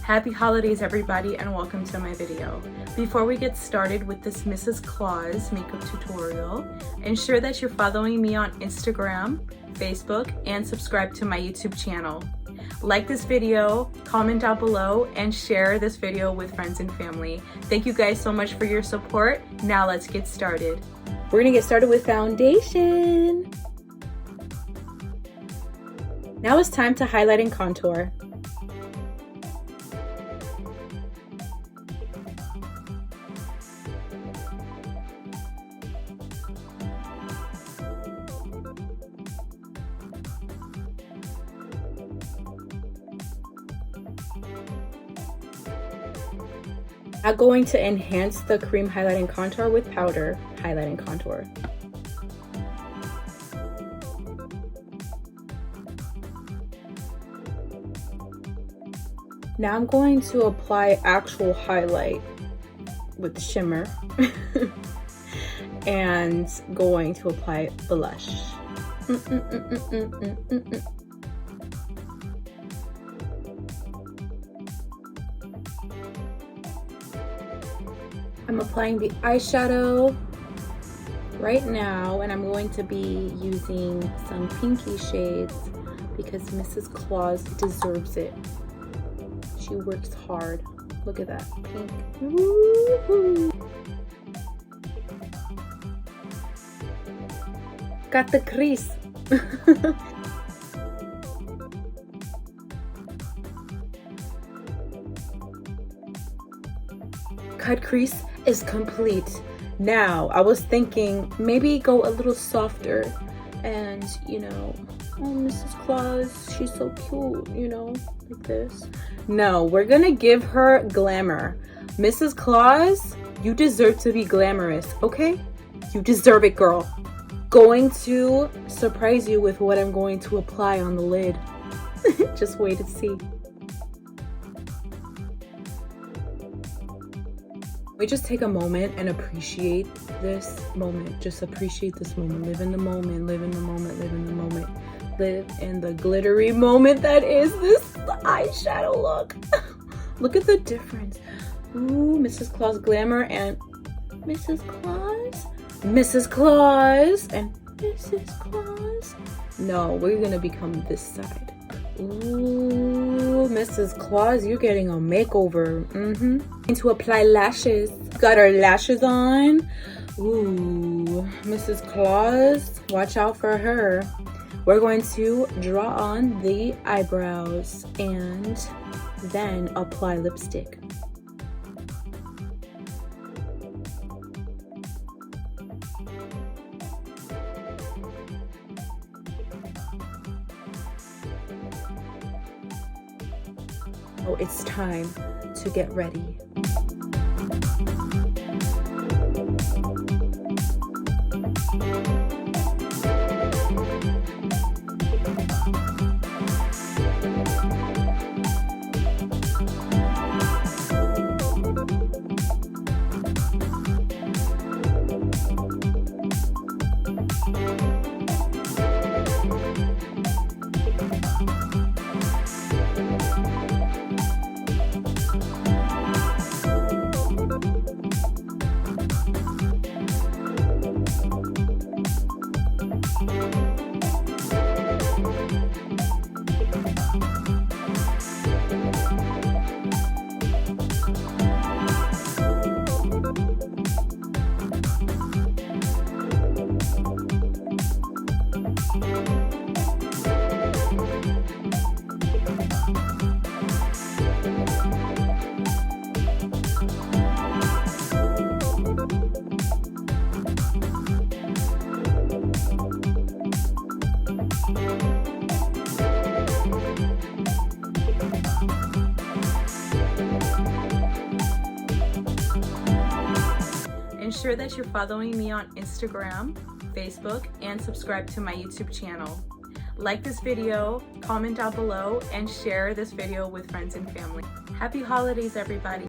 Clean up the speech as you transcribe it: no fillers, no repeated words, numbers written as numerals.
Happy holidays everybody, and welcome to my video. Before we get started with this Mrs. Claus makeup tutorial, ensure that you're following me on Instagram, Facebook, and subscribe to my YouTube channel. Like this video, comment down below, and share this video with friends and family. Thank you guys so much for your support. Now let's get started. We're gonna get started with foundation. Now it's time to highlight and contour. I'm going to enhance the cream highlight and contour with powder highlight and contour. Now I'm going to apply actual highlight with shimmer and going to apply blush. I'm applying the eyeshadow right now, and I'm going to be using some pinky shades because Mrs. Claus deserves it. She works hard. Look at that pink. Woo-hoo. Got the crease. Cut crease is complete. Now I was thinking maybe go a little softer and, you know, oh, Mrs. Claus, she's so cute, you know, like this. No, we're gonna give her glamour. Mrs. Claus, you deserve to be glamorous, okay? You deserve it, girl. Going to surprise you with what I'm going to apply on the lid. Just wait and see. We just take a moment and appreciate this moment. Just appreciate this moment. Live in the moment, live in the moment, live in the moment. Live in the glittery moment that is this eyeshadow look. Look at the difference. Ooh, Mrs. Claus glamour and Mrs. Claus, Mrs. Claus, and Mrs. Claus. No, we're gonna become this side. Ooh, Mrs. Claus, you're getting a makeover. And to apply lashes. Got our lashes on. Ooh, Mrs. Claus, watch out for her. We're going to draw on the eyebrows and then apply lipstick. Oh, it's time to get ready. sure that you're following me on Instagram, Facebook, and subscribe to my YouTube channel. Like this video, comment down below, and share this video with friends and family. Happy holidays, everybody.